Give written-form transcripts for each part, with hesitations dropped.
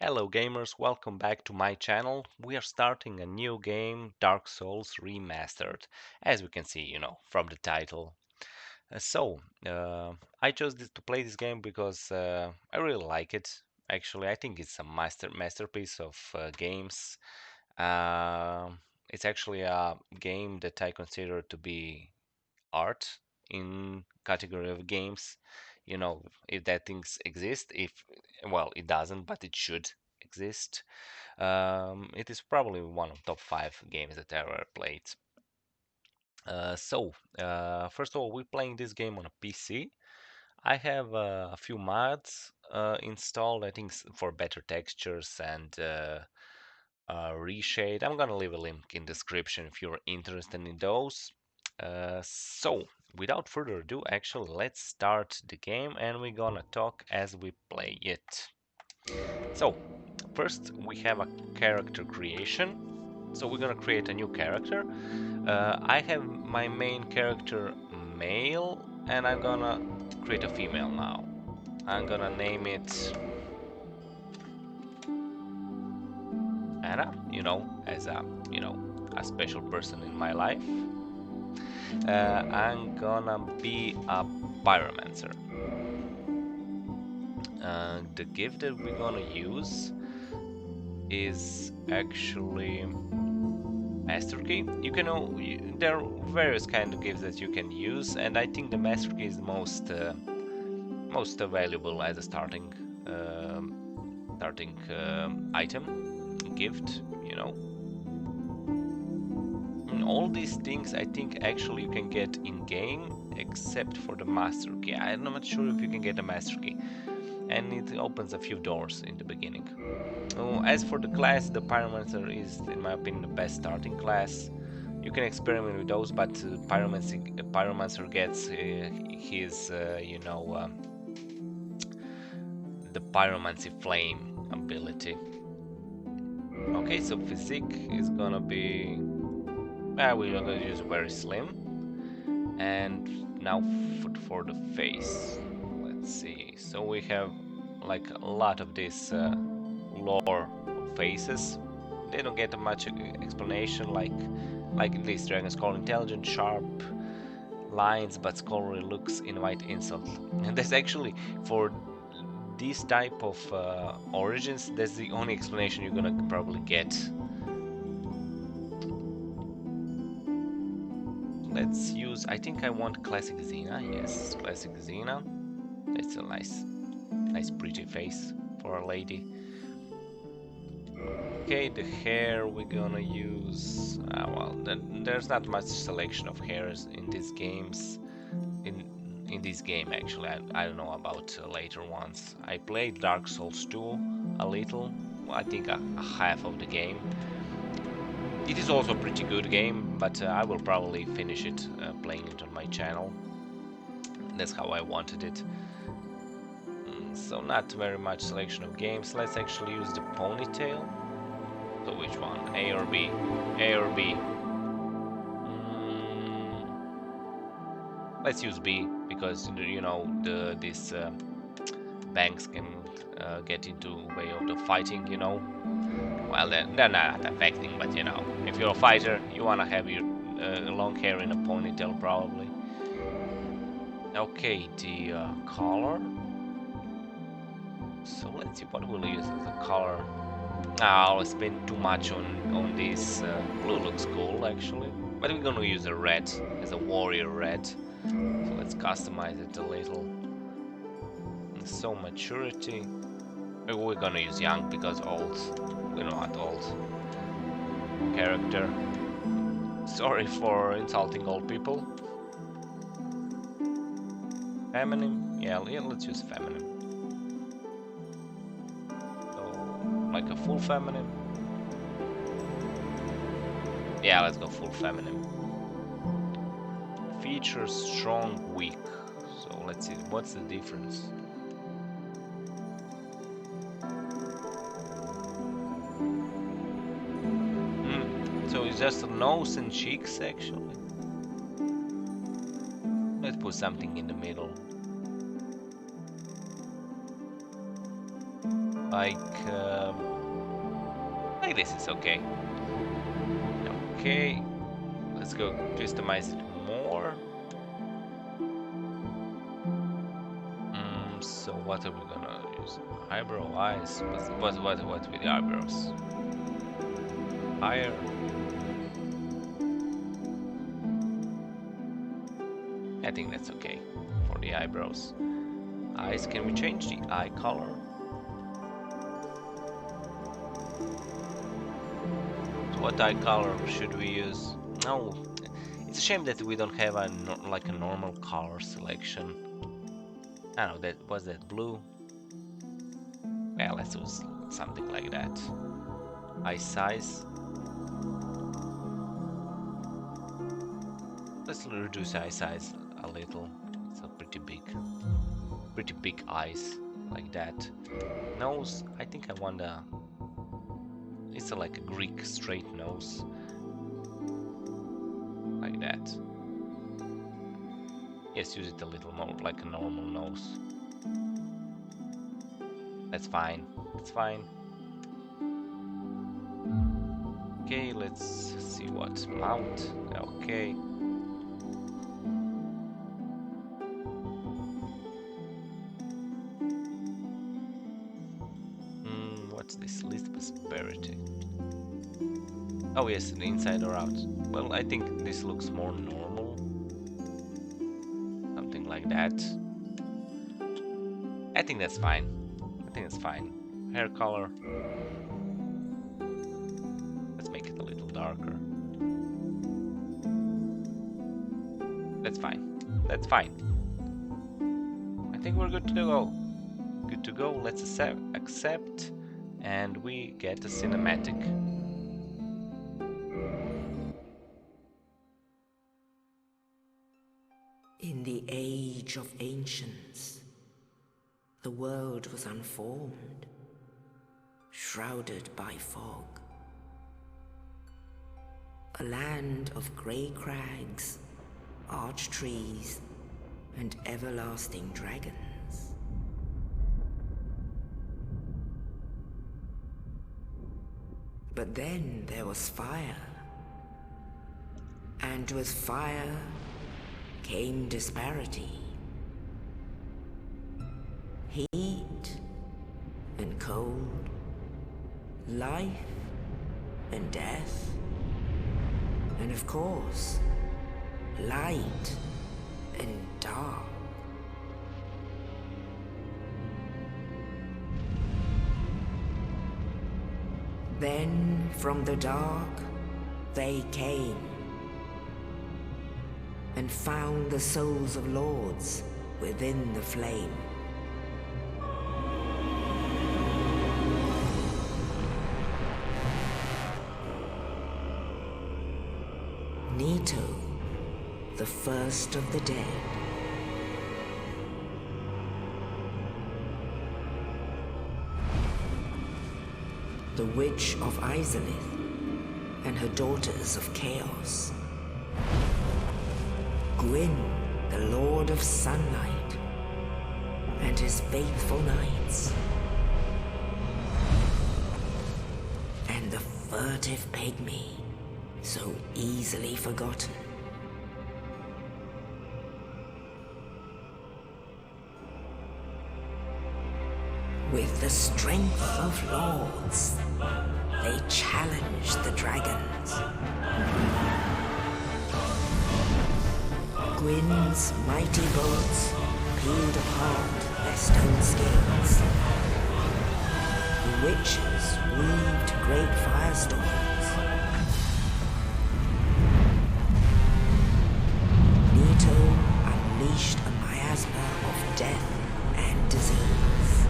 Hello gamers, welcome back to my channel. We are starting a new game, Dark Souls Remastered, as we can see, from the title. I chose to play this game because I really like it. Actually, I think it's a masterpiece of games. Um it's actually a game that I consider to be art in category of games. If that things exist, if well, it doesn't, but it should exist. It is probably one of top 5 games that I ever played. First of all, we're playing this game on a PC. I have a few mods installed, I think, for better textures and reshade. I'm gonna leave a link in description if you're interested in those. Without further ado, actually, let's start the game and we're gonna talk as we play it. So, first we have a character creation. So we're gonna create a new character. I have my main character male, and I'm gonna create a female now. I'm gonna name it Anna, as a special person in my life. I'm gonna be a pyromancer. The gift that we're gonna use is actually master key. There are various kind of gifts that you can use, and I think the master key is the most valuable as a starting item gift. And all these things I think actually you can get in game, except for the master key. I'm not sure if you can get a master key, and it opens a few doors in the beginning. As for the class, the Pyromancer is, in my opinion, the best starting class. You can experiment with those, but Pyromancer gets the Pyromancy Flame ability. Okay, so Physique is gonna be... we're gonna use very slim. And now for the face. Let's see. So we have like a lot of these lore faces. They don't get much explanation, like in this dragon's called intelligent, sharp lines, but scholarly looks, invite insult. And that's actually for this type of origins. That's the only explanation you're gonna probably get. Let's use. I think I want classic Xena. Yes, classic Xena. It's a nice pretty face for a lady. Okay, the hair we're gonna use. Well, there's not much selection of hairs in these games. In this game, actually, I don't know about later ones. I played Dark Souls 2 a little. Well, I think a half of the game. It is also a pretty good game, but I will probably finish it playing it on my channel. That's how I wanted it. So not very much selection of games. Let's actually use the ponytail. So which one? A or B? A or B? Let's use B because these banks can get into way of the fighting. Well, they're not affecting, but if you're a fighter, you wanna have your long hair in a ponytail probably. Okay, the color. So let's see what we'll use as a color. I'll spend too much on this. Blue looks cool actually, but we're gonna use a red as a warrior red. So let's customize it a little. So maturity. We're gonna use young because old. We don't want old character. Sorry for insulting old people. Feminine. Yeah, let's use feminine. So like a full feminine. Yeah, let's go full feminine. Features strong, weak. So let's see, what's the difference? So it's just a nose and cheeks actually. Let's put something in the middle. like this is okay. Okay, let's go customize it more. So what are we gonna use? Eyebrow, eyes. What with the eyebrows? Higher. I think that's okay for the eyebrows. Eyes, can we change the eye color? So what eye color should we use? No, it's a shame that we don't have a like a normal color selection. I don't know, that was that blue. Yeah, let's use something like that. Eye size. Let's reduce eye size a little. It's a pretty big eyes like that. Nose, I think I want a. It's like a Greek straight nose, like that. Yes, use it a little more like a normal nose. That's fine. It's fine. Okay, let's see what mount. Okay. What's this? List prosperity. Oh yes, the inside or out. Well, I think this looks more normal. Something like that. I think that's fine. Hair color. Let's make it a little darker. That's fine. I think we're good to go. Let's accept, and we get a cinematic. In the age of ancients, the world was unformed, shrouded by fog. A land of grey crags, arch trees, and everlasting dragons. But then there was fire, and with fire came disparity. Heat and cold, life and death, and of course, light and dark. Then from the dark they came and found the souls of lords within the flame. Nito, the first of the dead. The Witch of Izalith and her daughters of Chaos. Gwyn, the Lord of Sunlight, and his faithful knights. And the furtive pygmy, so easily forgotten. With the strength of lords, they challenged the dragons. Gwyn's mighty bolts peeled apart their stone scales. The witches weaved great firestorms. Nito unleashed a miasma of death and disease.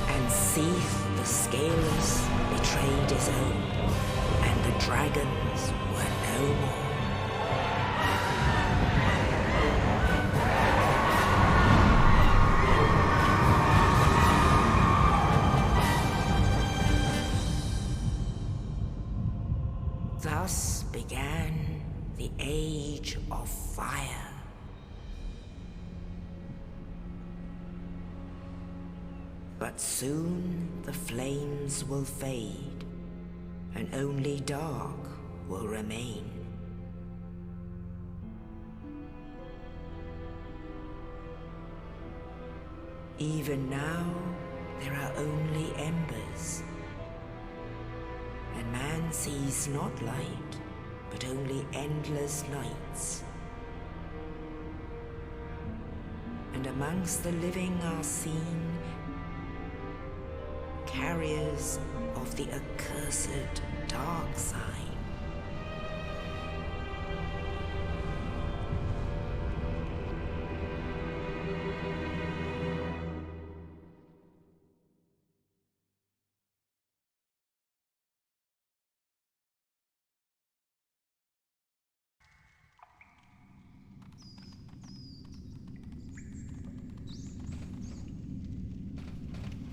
And Seath the Scaleless betrayed his own, and the dragons were no more. Thus began the Age of Fire. But soon the flames will fade, and only dark will remain. Even now, there are only embers, and man sees not light, but only endless nights. And amongst the living are seen carriers of the accursed dark sign.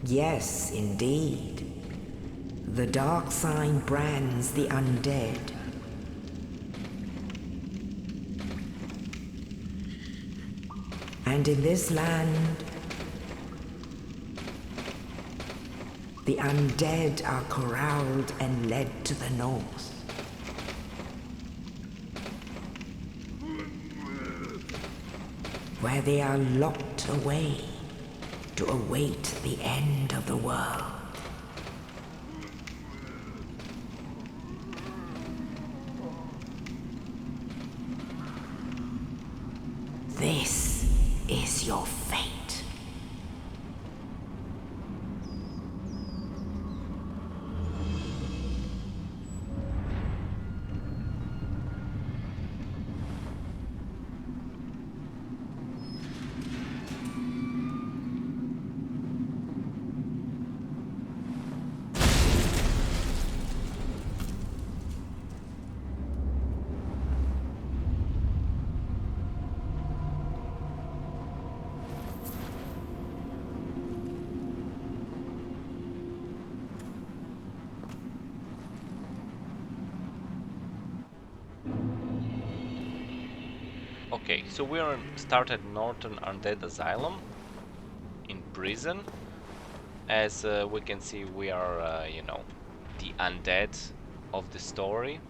Yes, indeed. The dark sign brands the undead. And in this land, the undead are corralled and led to the north. Where they are locked away to await the end of the world. This is your fate. Okay, so we are started Northern Undead Asylum in prison. As we can see, we are, you know, the undead of the story.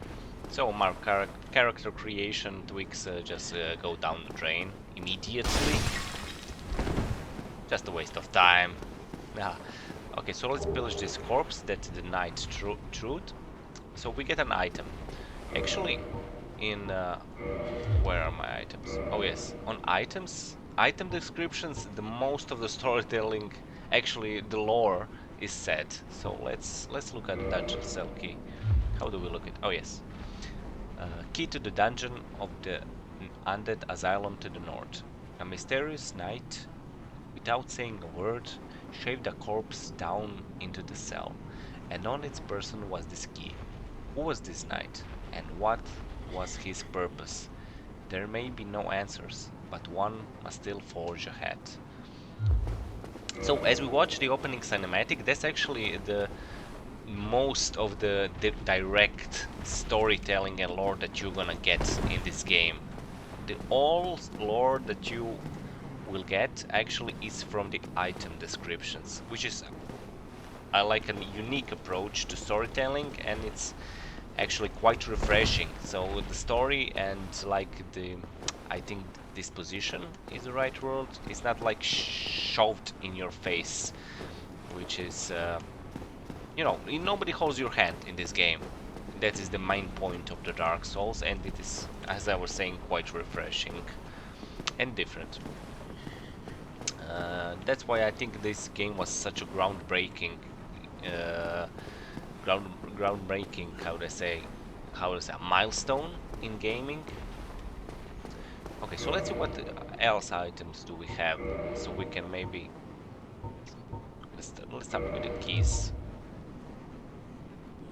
So our character creation tweaks just go down the drain immediately. Just a waste of time. Yeah. Okay, so let's pillage this corpse. That's the night truth. So we get an item. Actually, in where are my items? Oh yes, on items, item descriptions, the most of the storytelling, actually the lore is said. So let's look at the dungeon cell key. How do we look at? Oh yes, key to the dungeon of the undead asylum to the north. A mysterious knight, without saying a word, shaved a corpse down into the cell, and on its person was this key. Who was this knight, and what was his purpose? There may be no answers, but one must still forge ahead. So as we watch the opening cinematic, that's actually the most of the direct storytelling and lore that you're gonna get in this game. The all lore that you will get actually is from the item descriptions, which is I like a unique approach to storytelling, and it's actually quite refreshing. So the story and like the, I think disposition is the right word. It's not like shoved in your face, which is, you know, nobody holds your hand in this game. That is the main point of the Dark Souls, and it is, as I was saying, quite refreshing and different. That's why I think this game was such a groundbreaking how to say a milestone in gaming. Okay, so let's see what else items do we have, so we can maybe let's start with the keys.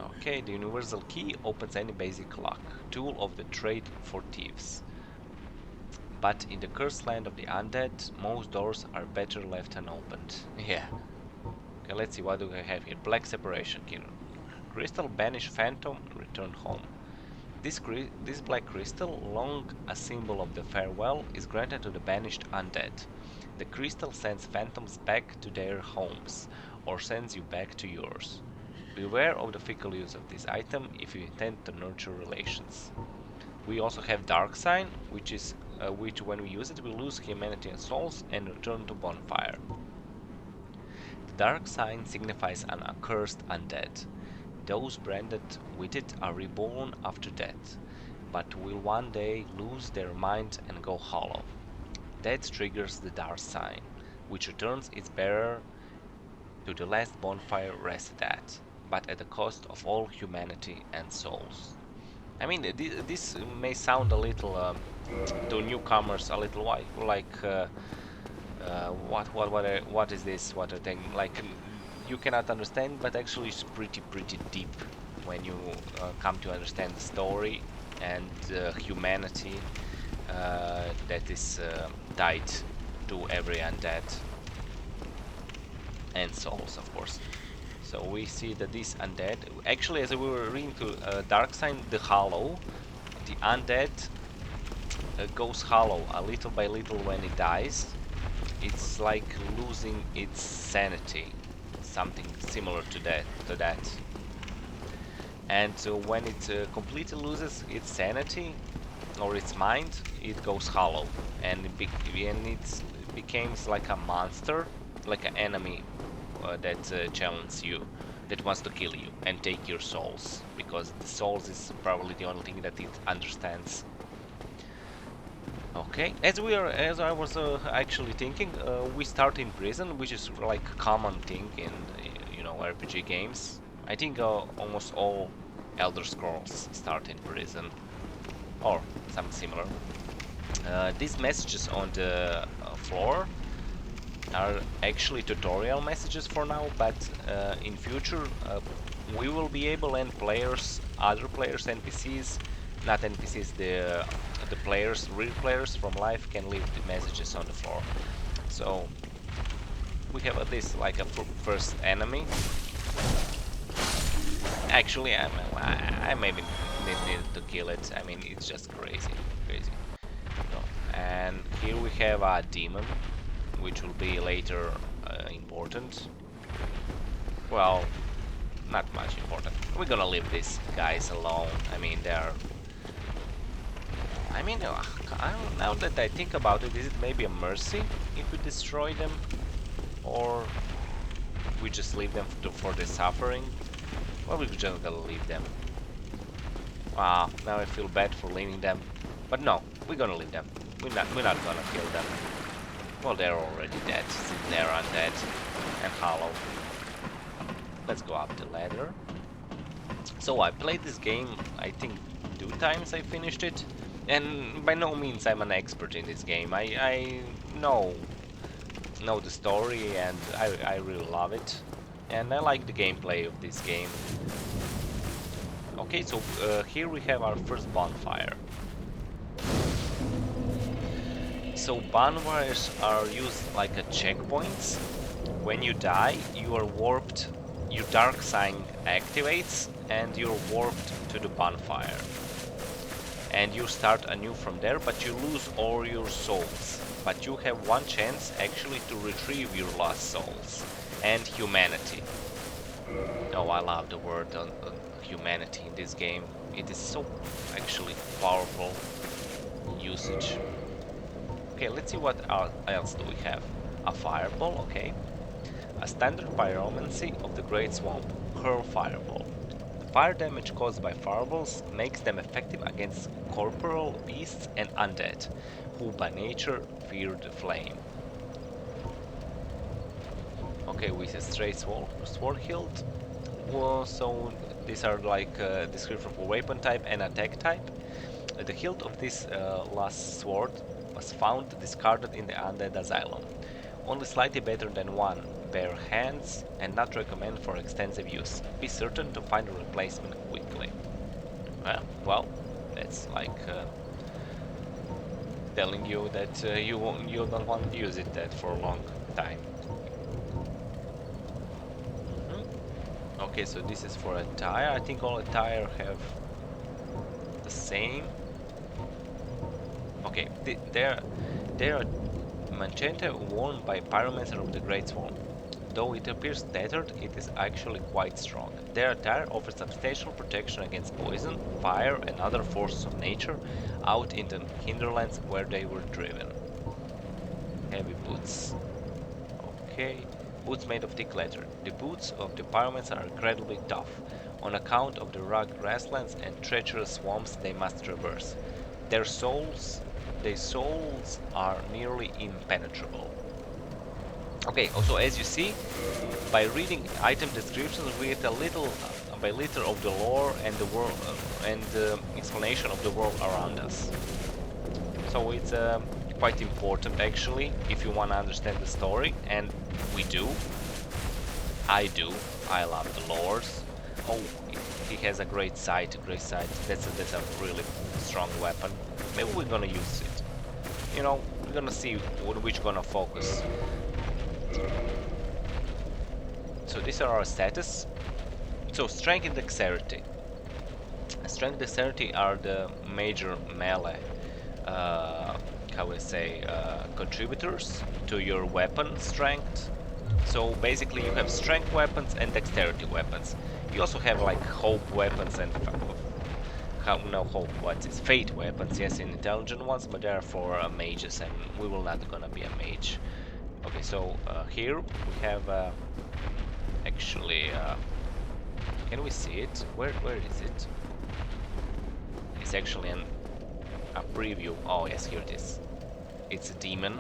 Okay, the universal key opens any basic lock, tool of the trade for thieves. But in the cursed land of the undead, most doors are better left unopened. Yeah. Okay, let's see, what do we have here? Black separation key. Crystal banish phantom, return home. This black crystal, long a symbol of the farewell, is granted to the banished undead. The crystal sends phantoms back to their homes, or sends you back to yours. Beware of the fickle use of this item if you intend to nurture relations. We also have Dark Sign, which when we use it we lose humanity and souls and return to bonfire. The Dark Sign signifies an accursed undead. Those branded with it are reborn after death, but will one day lose their mind and go hollow. Death triggers the Dark Sign, which returns its bearer to the last bonfire rested at, but at the cost of all humanity and souls. I mean, this may sound a little to newcomers a little like what is this? What a thing like you cannot understand, but actually it's pretty deep when you come to understand the story and humanity that is tied to every undead and souls, of course. So we see that this undead, actually, as we were reading to Dark Sign, the hollow, the undead goes hollow a little by little when it dies. It's like losing its sanity, something similar to that. And when it completely loses its sanity or its mind, it goes hollow, and it becomes like a monster, like an enemy that challenges you, that wants to kill you and take your souls, because the souls is probably the only thing that it understands. Okay, as I was actually thinking, we start in prison, which is like a common thing in RPG games. I think almost all Elder Scrolls start in prison or something similar. These messages on the floor are actually tutorial messages for now, but in future we will be able, and other players, NPCs, not NPCs, the players, real players from life can leave the messages on the floor. So we have this like a first enemy. Actually, I maybe need to kill it. I mean, it's just crazy. No. And here we have a demon, which will be later important. Well, not much important. We're gonna leave these guys alone. I mean, now that I think about it, is it maybe a mercy if we destroy them, or we just leave them for the suffering? Well, we're just gonna leave them. Wow, now I feel bad for leaving them, but no, we're gonna leave them. We're not gonna kill them. Well, they're already dead, since they're undead and hollow. Let's go up the ladder. So I played this game, I think 2 times I finished it, and by no means I'm an expert in this game. I know the story, and I really love it, and I like the gameplay of this game. Okay, so here we have our first bonfire. So bonfires are used like a checkpoints. When you die, you are warped, your dark sign activates, and you're warped to the bonfire. And you start anew from there, but you lose all your souls. But you have one chance actually to retrieve your lost souls and humanity. Oh, I love the word on humanity in this game. It is so actually powerful usage. Okay, let's see what else do we have. A fireball, okay. A standard pyromancy of the Great Swamp, Hurl Fireball. The fire damage caused by fireballs makes them effective against corporeal beasts and undead, who by nature fear the flame. Okay, with a straight sword hilt. Well, so these are like description for weapon type and attack type. The hilt of this last sword was found discarded in the Undead Asylum. Only slightly better than one, bare hands, and not recommended for extensive use. Be certain to find a replacement quickly. Well, that's like telling you that you don't want to use it that for a long time. Okay, so this is for attire. I think all attire have the same. Okay, there are Machete worn by Pyromancer of the Great Swarm. Though it appears tattered, it is actually quite strong. Their attire offers substantial protection against poison, fire and other forces of nature out in the hinterlands where they were driven. Heavy boots. Okay. Boots made of thick leather. The boots of the Pyromancer are incredibly tough, on account of the rugged grasslands and treacherous swamps they must traverse. Their soles are nearly impenetrable. Okay, also as you see, by reading item descriptions we get a little by little of the lore and the world and the explanation of the world around us. So it's quite important actually if you want to understand the story, and we do. I do. I love the lores. Oh, he has a great sight, That's a really strong weapon. Maybe we're gonna use it. You know, we're gonna see which gonna focus. So these are our status. So strength and dexterity. Strength and dexterity are the major melee, how we say, contributors to your weapon strength. So basically you have strength weapons and dexterity weapons. You also have like hope weapons and fate weapons, yes, and intelligent ones, but they are for mages, and we will not gonna be a mage. Okay, so here we have actually, can we see it? Where is it? It's actually a preview. Oh yes, here it is. It's a demon.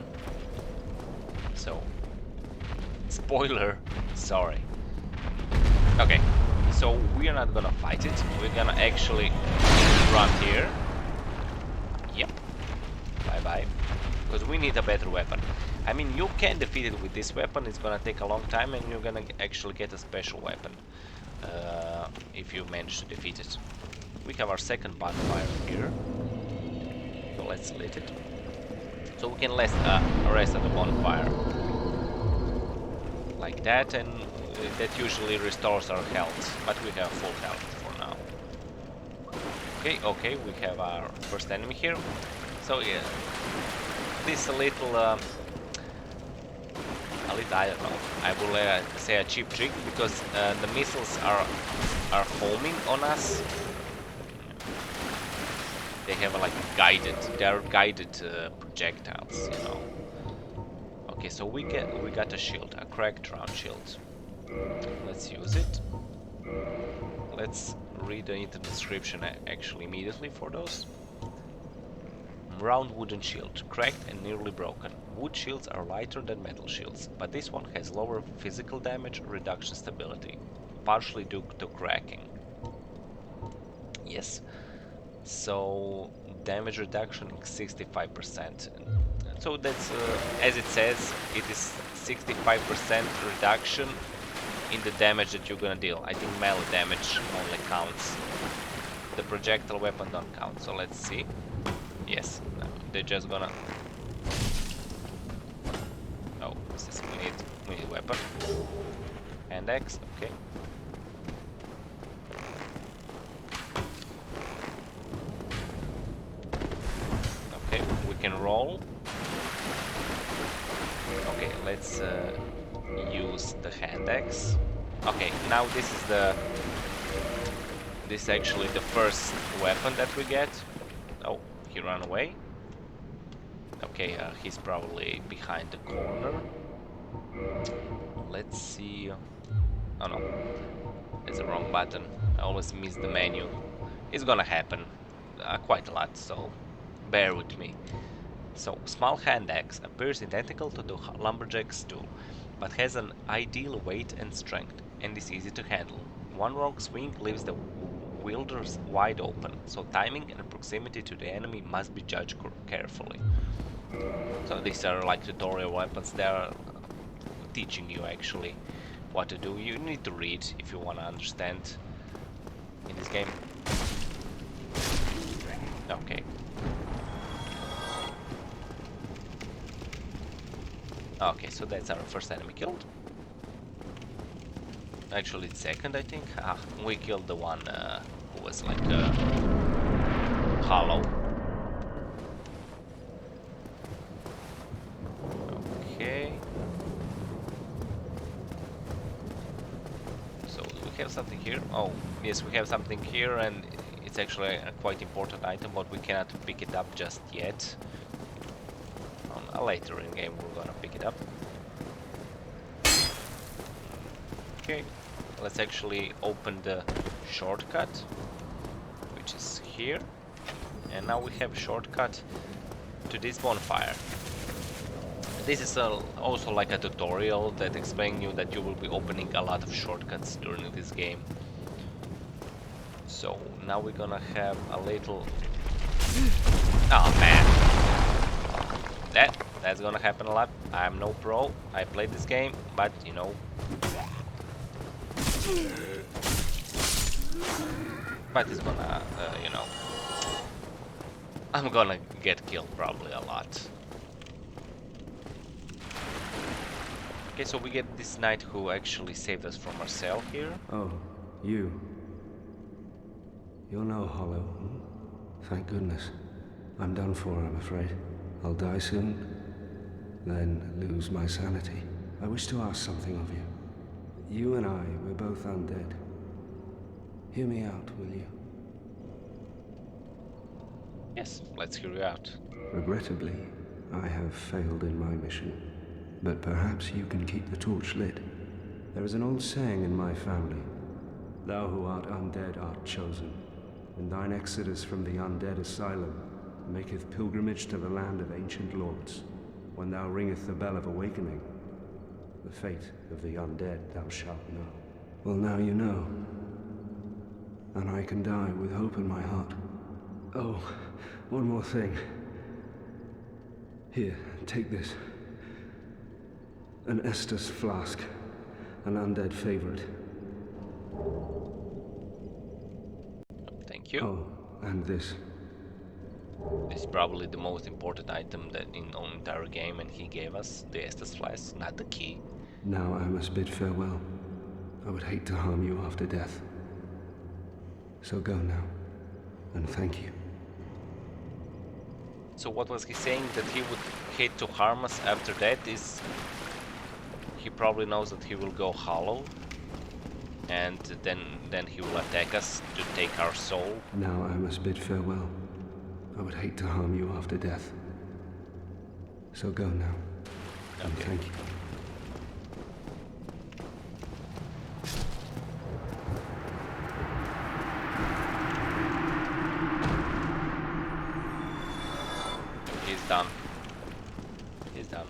So, spoiler, sorry. Okay, so we are not gonna fight it. We're gonna actually run here. Yep. Bye bye. Because we need a better weapon. I mean, you can defeat it with this weapon. It's gonna take a long time, and you're gonna actually get a special weapon if you manage to defeat it. We have our second bonfire here. So let's lit it. So we can rest at the bonfire. Like that, and that usually restores our health, but we have full health for now. Okay, we have our first enemy here. So yeah, this a little, I don't know, I will say a cheap trick, because the missiles are homing on us. They have like guided projectiles, you know. Okay, so we got a shield, a cracked round shield. Let's use it. Let's read the description actually immediately for those. Round wooden shield, cracked and nearly broken. Wood shields are lighter than metal shields, but this one has lower physical damage reduction stability, partially due to cracking. Yes. So damage reduction is 65%. So that's, as it says, it is 65% reduction in the damage that you're gonna deal. I think melee damage only counts. The projectile weapon don't count. So let's see. Yes, no, they're just gonna. Oh, we need weapon. Hand axe, okay. Okay, we can roll. Okay, let's use the hand axe. Okay, now this is actually the first weapon that we get. Oh, he ran away. Okay, he's probably behind the corner. Let's see. Oh no, it's the wrong button. I always miss the menu. It's gonna happen quite a lot, so bear with me. So, small hand axe appears identical to the lumberjack's tool, but has an ideal weight and strength, and is easy to handle. One wrong swing leaves the wielders wide open, so timing and proximity to the enemy must be judged carefully. So these are like tutorial weapons. They are teaching you actually what to do. You need to read if you want to understand in this game. Okay. Okay, so that's our first enemy killed. Actually, it's second, I think. Ah, we killed the one who was like hollow. have something here? Oh, yes, we have something here, and it's actually a quite important item, but we cannot pick it up just yet. Later in game we're gonna pick it up. Okay, let's actually open the shortcut, which is here. And now we have a shortcut to this bonfire. This is also like a tutorial that explains you that you will be opening a lot of shortcuts during this game. So now we're gonna have a little... Oh man! That's gonna happen a lot. I'm no pro, I played this game, but you know... But it's gonna, you know... I'm gonna get killed probably a lot. Okay, so we get this knight who actually saved us from ourselves here. Oh, you. You're no hollow. Hmm? Thank goodness. I'm done for, I'm afraid. I'll die soon, then lose my sanity. I wish to ask something of you. You and I, we're both undead. Hear me out, will you? Yes, let's hear you out. Regrettably, I have failed in my mission. But perhaps you can keep the torch lit. There is an old saying in my family. Thou who art undead art chosen, and thine exodus from the Undead Asylum maketh pilgrimage to the land of ancient lords. When thou ringeth the bell of awakening, the fate of the undead thou shalt know. Well, now you know. And I can die with hope in my heart. Oh, one more thing. Here, take this. An Estus flask. An undead favorite. Thank you. Oh, and this. This is probably the most important item that in the entire game, and he gave us the Estus flask, not the key. Now I must bid farewell. I would hate to harm you after death. So go now, and thank you. So what was he saying? That he would hate to harm us after that is... He probably knows that he will go hollow. And then he will attack us to take our soul. Now I must bid farewell. I would hate to harm you after death. So go now, and thank you. He's done. He's done.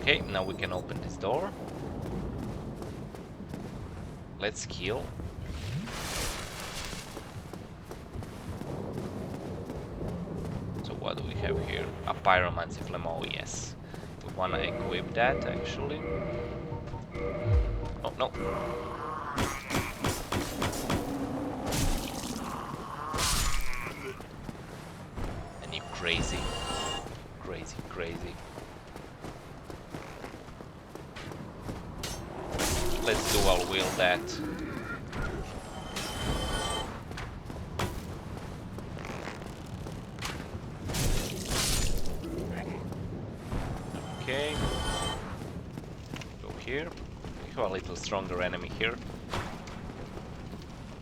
Okay, now we can open this door. Let's kill. So what do we have here? A pyromancy flame. Oh yes. We wanna equip that actually. Oh no. And you crazy. Crazy. Let's dual wield that. Okay. Go here. We have a little stronger enemy here.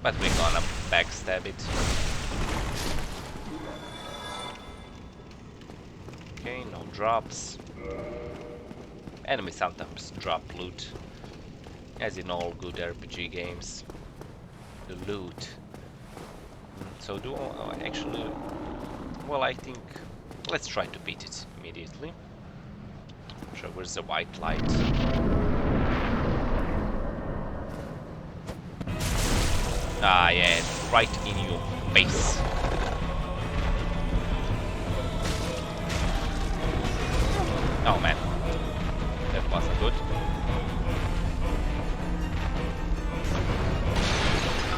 But we're gonna backstab it. Okay, no drops. Enemies sometimes drop loot. As in all good RPG games. The loot. So actually... Well, I think... Let's try to beat it immediately. Sure, where's the white light? Ah, yeah, right in your face. Oh man, that wasn't good.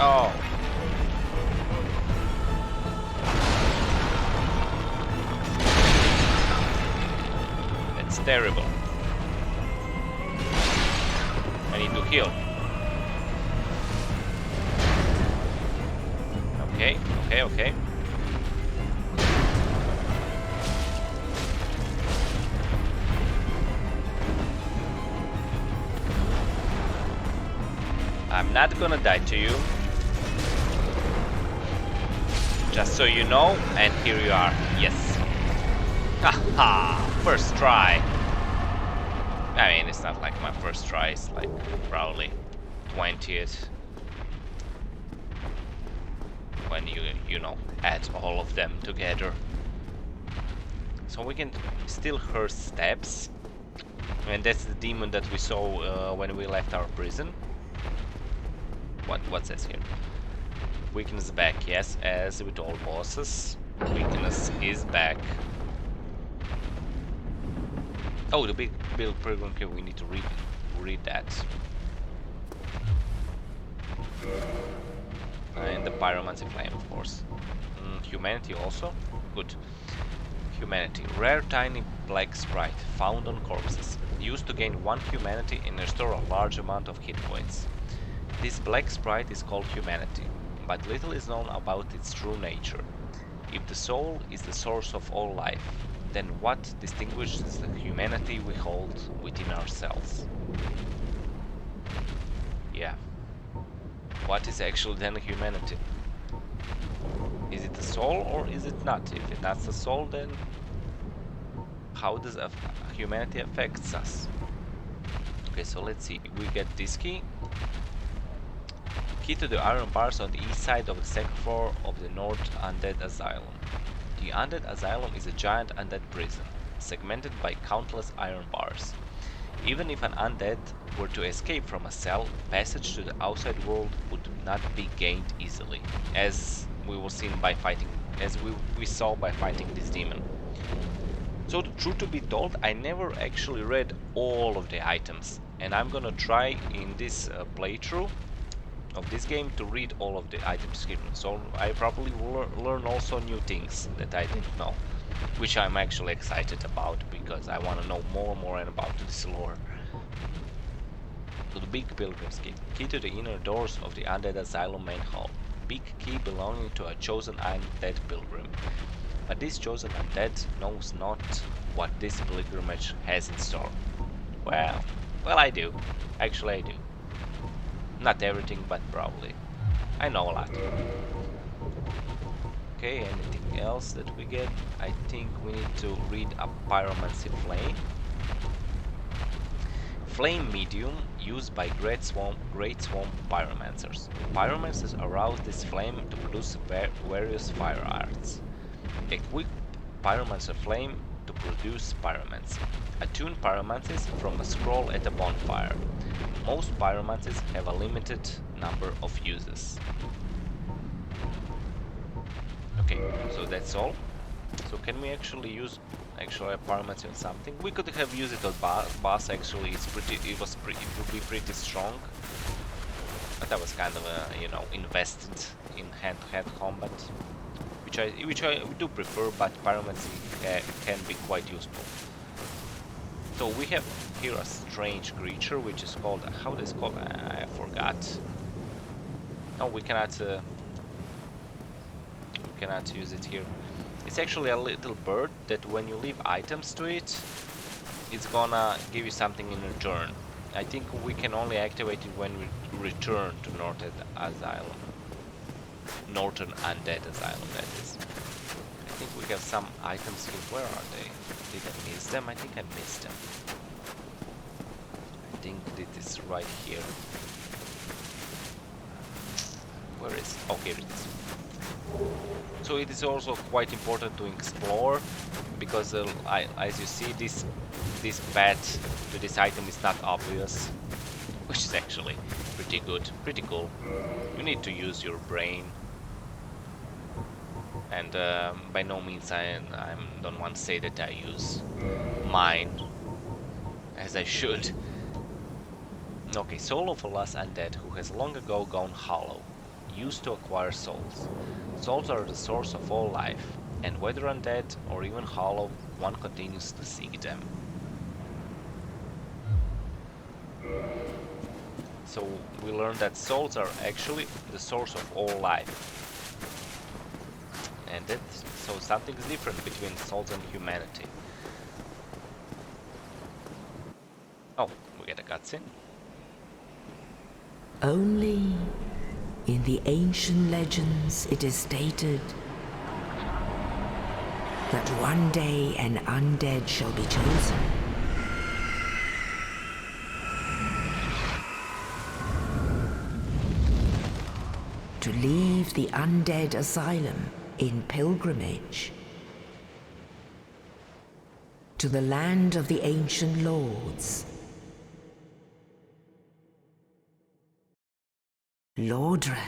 Oh. That's terrible. I need to heal. Okay. I'm not gonna die to you. Just so you know, and here you are. Yes. Haha! First try. I mean, it's not like my first try, it's like probably 20th. When you know, add all of them together. So we can still hear steps. And that's the demon that we saw when we left our prison. What's this here? Weakness back, yes, as with all bosses. Weakness is back. Oh, the big build program here, we need to read that. And the pyromancy flame, of course. Humanity also? Good. Humanity. Rare tiny black sprite found on corpses. Used to gain 1 humanity and restore a large amount of hit points. This black sprite is called humanity, but little is known about its true nature. If the soul is the source of all life, then what distinguishes the humanity we hold within ourselves? Yeah. What is actually then humanity? Is it the soul or is it not? If it's not the soul, then how does humanity affects us? Okay, so let's see. We get this key. Key to the iron bars on the east side of the second floor of the Norther Undead Asylum. The Undead Asylum is a giant undead prison, segmented by countless iron bars. Even if an undead were to escape from a cell, passage to the outside world would not be gained easily, as we saw by fighting this demon. So the truth to be told, I never actually read all of the items, and I'm gonna try in this playthrough of this game to read all of the item descriptions. So I probably will learn also new things that I didn't know, which I'm actually excited about because I want to know more about this lore. So the big pilgrim's key. Key to the inner doors of the Undead Asylum main hall. Big key belonging to a chosen undead pilgrim. But this chosen undead knows not what this pilgrimage has in store. Well, I do. Actually, I do. Not everything, but probably. I know a lot. Okay, anything else that we get? I think we need to read a pyromancy flame. Flame medium used by Great Swamp pyromancers. Pyromancers arouse this flame to produce various fire arts. Equip pyromancer flame to produce pyromancy. Attune pyromancies from a scroll at a bonfire. Most pyromancies have a limited number of uses. Okay, so that's all. So can we actually use a pyromancy on something? We could have used it on boss. Actually, it would be pretty strong. But I was kind of invested in hand-to-hand combat, which I do prefer. But pyromancy can be quite useful. So we have here a strange creature, which is called, how is it called? I forgot. No, we cannot use it here. It's actually a little bird that when you leave items to it, it's gonna give you something in return. I think we can only activate it when we return to Norther Asylum. Northern Undead Asylum, that is. I think we have some items here. Where are they? Did I miss them? I think I missed them. I think it is right here. Where is it? Oh, here it is. So it is also quite important to explore, because as you see, this path to this item is not obvious, which is actually pretty good, pretty cool. You need to use your brain, and by no means I don't want to say that I use mine as I should. Okay, soul of a lost undead who has long ago gone hollow. Used to acquire souls. Souls are the source of all life, and whether undead or even hollow, one continues to seek them. So we learned that souls are actually the source of all life. And so something is different between souls and humanity. Oh, we get a cutscene. Only in the ancient legends it is stated that one day an undead shall be chosen. To leave the Undead Asylum in pilgrimage to the land of the ancient lords. Lordran.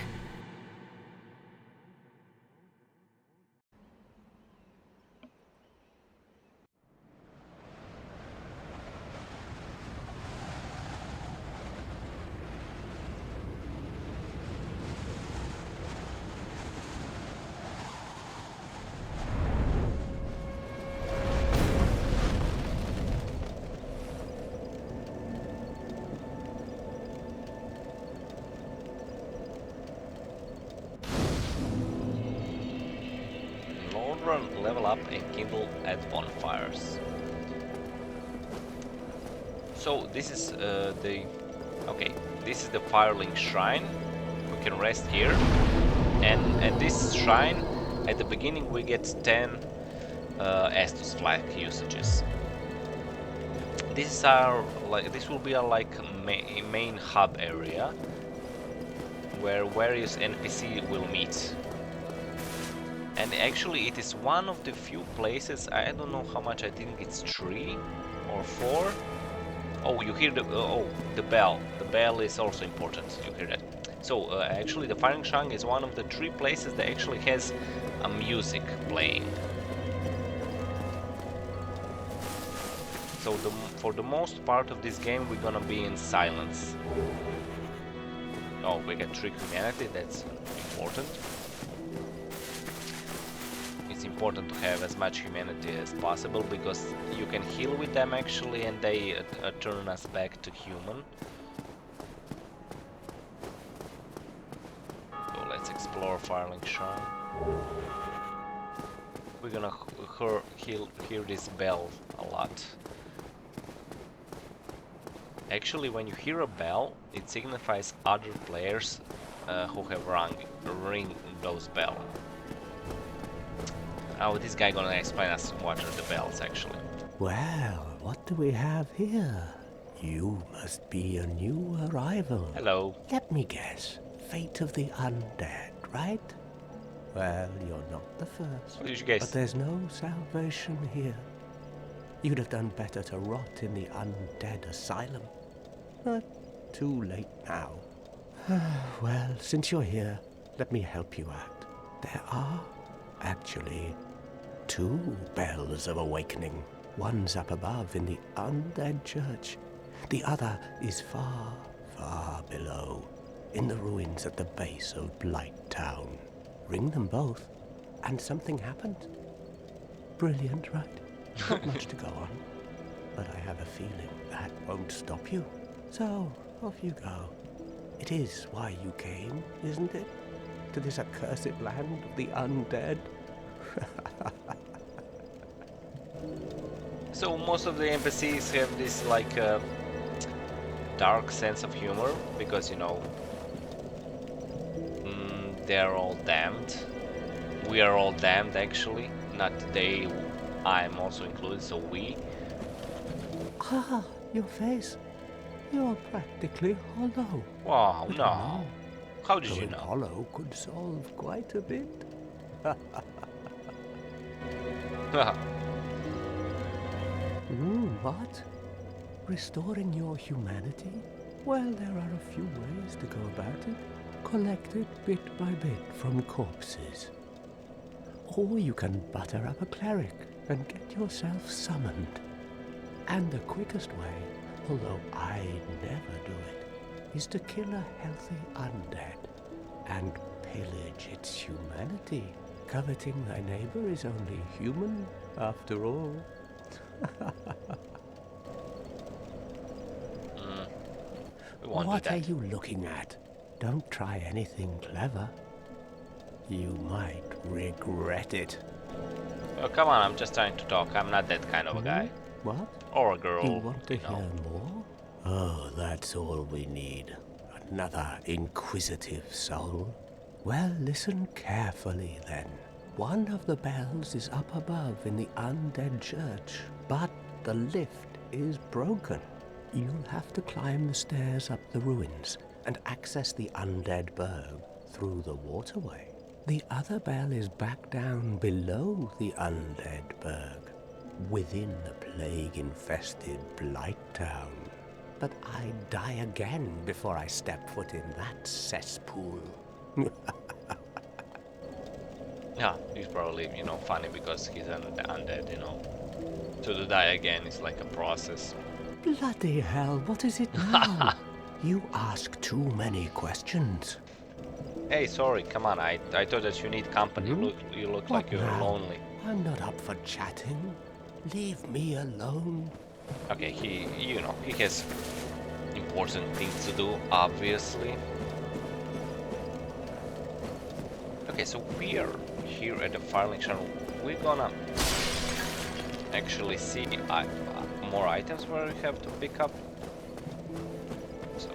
Level up and kindle at bonfires. So this is this is the Firelink Shrine. We can rest here, and at this shrine, at the beginning we get 10 Estus flag usages. This will be a main hub area where various NPC will meet. And actually it is one of the few places, I don't know how much, I think it's 3 or 4. Oh, you hear the bell. The bell is also important, you hear that. So actually the Firelink Shrine is one of the 3 places that actually has a music playing. So for the most part of this game we're gonna be in silence. Oh, we get 3 humanity, that's important. It's important to have as much humanity as possible because you can heal with them actually and they turn us back to human. So let's explore Firelink Shrine. We're gonna hear this bell a lot. Actually, when you hear a bell, it signifies other players who have ring those bells. Oh, this guy gonna explain us what are the bells, actually. Well, what do we have here? You must be a new arrival. Hello. Let me guess. Fate of the undead, right? Well, you're not the first. What did you guess? But there's no salvation here. You'd have done better to rot in the Undead Asylum. But too late now. Well, since you're here, let me help you out. There are actually 2 bells of awakening. One's up above in the Undead Church. The other is far, far below, in the ruins at the base of Blight Town. Ring them both, and something happens. Brilliant, right? Not much to go on, but I have a feeling that won't stop you. So, off you go. It is why you came, isn't it? To this accursed land of the undead? So most of the NPCs have this dark sense of humor because, you know, they're all damned. We are all damned actually. Not they, I'm also included, so we. Ah, your face. You're practically hollow. Wow, But no. How did you going know? hollow could solve quite a bit. What? Restoring your humanity? Well, there are a few ways to go about it. Collect it bit by bit from corpses. Or you can butter up a cleric and get yourself summoned. And the quickest way, although I never do it, is to kill a healthy undead and pillage its humanity. Coveting thy neighbor is only human, after all. What are you looking at? Don't try anything clever. You might regret it. Oh, come on, I'm just trying to talk. I'm not that kind of a guy. What? Or a girl. You want to hear more? Oh, that's all we need. Another inquisitive soul. Well, listen carefully then. One of the bells is up above in the undead church, but the lift is broken. You'll have to climb the stairs up the ruins and access the undead burg through the waterway. The other bell is back down below the undead burg, within the plague-infested Blight Town. But I'd die again before I step foot in that cesspool. Yeah, he's probably, you know, funny because he's undead, you know. To die again is like a process. Bloody hell, what is it now? You ask too many questions. Hey, sorry, come on, I thought that you need company. You look What like you're now? lonely. I'm not up for chatting. Leave me alone. Okay, you know, he has important things to do, obviously. Okay, so we are here at the Firelink Shrine. We're gonna actually see more items where we have to pick up. So,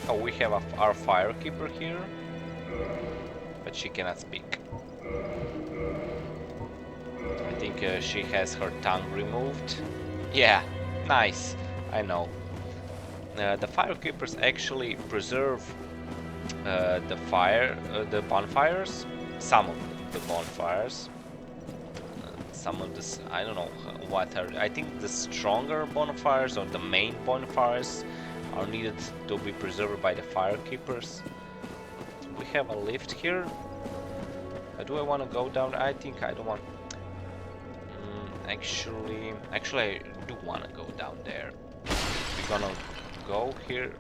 oh, we have our firekeeper here, but she cannot speak. I think she has her tongue removed. Yeah, nice. I know. The firekeepers actually preserve the bonfires. Some of the bonfires. Some of this, I don't know what are. I think the stronger bonfires or the main bonfires are needed to be preserved by the firekeepers. We have a lift here. Do I want to go down? I think I don't want. Actually, I do want to go down there. We're gonna go here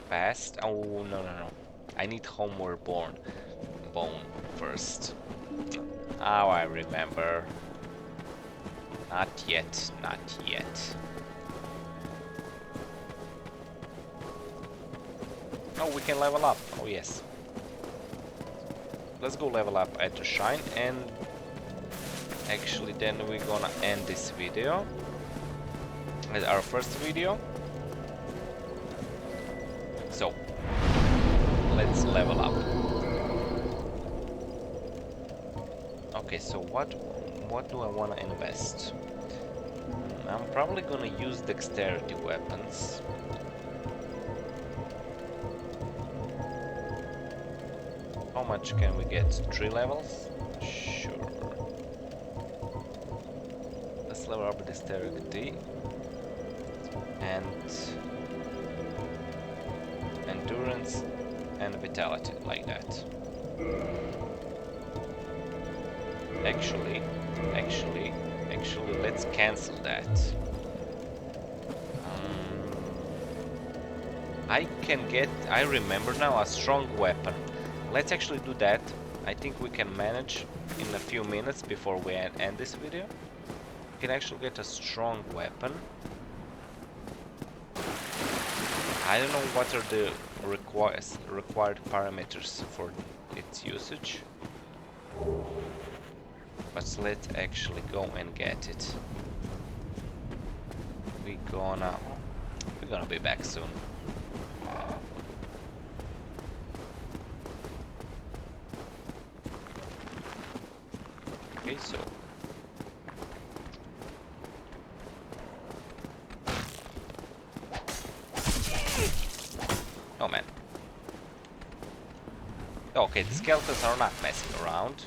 fast. Oh no. I need Homeward Bone first. Oh, I remember. Not yet. Oh, we can level up. Oh yes. Let's go level up at the shrine, and actually then we're gonna end this video. As our first video. So let's level up. Okay, so what do I want to invest? I'm probably gonna use dexterity weapons. How much can we get? 3 levels? Sure. Let's level up dexterity and endurance and vitality, like that. Actually, let's cancel that. I remember now, a strong weapon. Let's actually do that. I think we can manage in a few minutes before we end this video. We can actually get a strong weapon. I don't know what are the required parameters for its usage. But let's actually go and get it. We're gonna be back soon. Okay, so oh man. Okay, the skeletons are not messing around.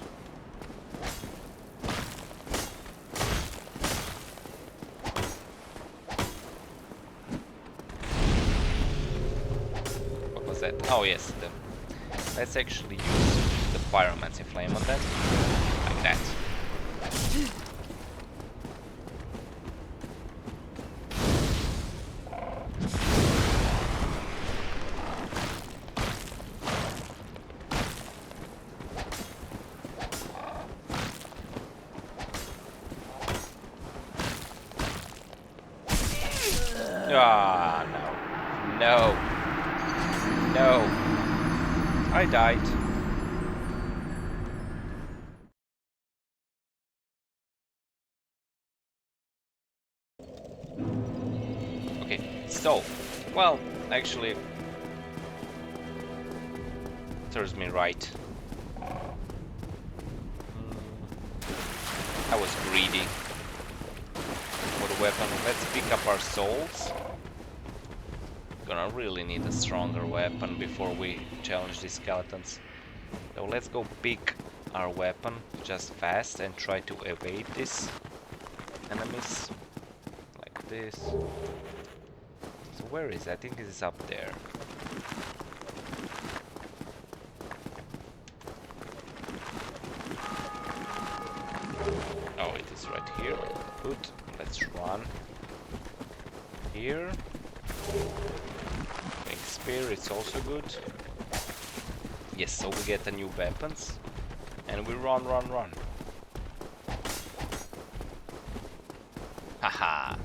What was that? Oh yes, let's actually use the pyromancy flame on that. Like that. Ah, no. I died. Okay, so, well, actually serves me right. I was greedy for the weapon. Let's pick up our souls. Gonna really need a stronger weapon before we challenge these skeletons. So let's go pick our weapon just fast and try to evade these enemies. Like this. So where is it? I think it is up there. Oh, it is right here. Good. Let's run. Here. Wing spear, it's also good. Yes, so we get the new weapons. And we run. Haha.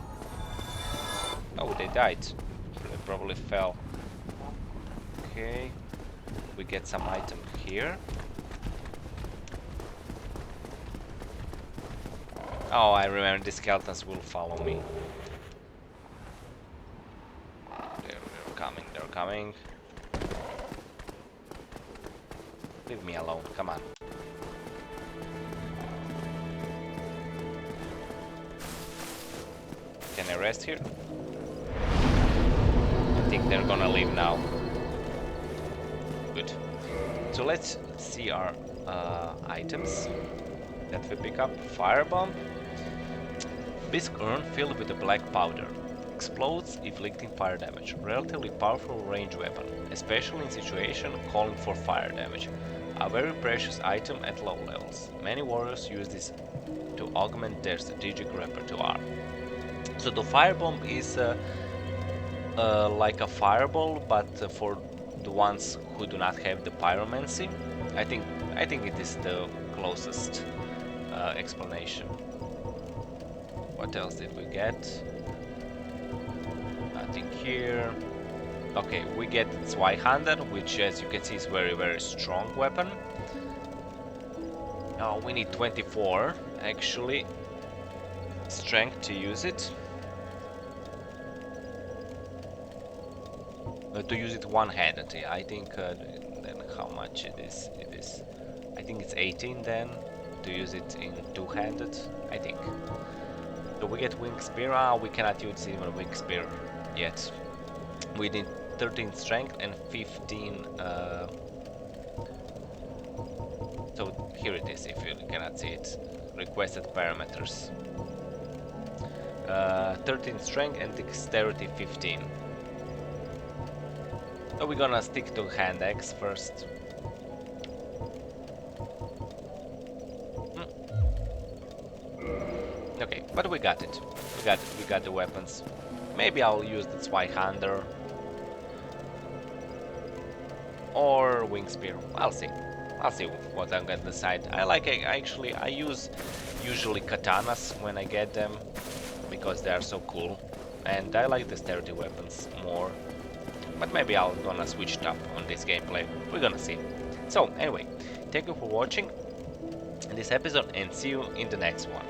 Oh, they died. They probably fell. Okay. We get some item here. Oh, I remember the skeletons will follow me. They're coming. Leave me alone, come on. Can I rest here? I think they're gonna leave now. Good. So let's see our items that we pick up. Firebomb. Bisque urn filled with a black powder. Explodes inflicting fire damage. Relatively powerful range weapon, especially in situation calling for fire damage. A very precious item at low levels. Many warriors use this to augment their strategic repertoire. So the firebomb is like a fireball, but for the ones who do not have the pyromancy. I think it is the closest explanation. What else did we get? Nothing here. Okay, we get Zweihander, which as you can see is very strong weapon. Now we need 24 actually strength to use it. To use it one-handed. I think then how much it is? I think it's 18 then to use it in two-handed. I think. So we get wing spear. We cannot use even wing spear yet. We need 13 strength and 15. So here it is. If you cannot see it, requested parameters. 13 strength and dexterity 15. So we're gonna stick to hand axe first. Okay, but we got it. We got the weapons. Maybe I'll use the Zweihander or wing spear. I'll see what I'm gonna decide. I use usually katanas when I get them because they are so cool, and I like the sturdy weapons more. But maybe I'm gonna switch it up on this gameplay. We're gonna see. So anyway, thank you for watching this episode and see you in the next one.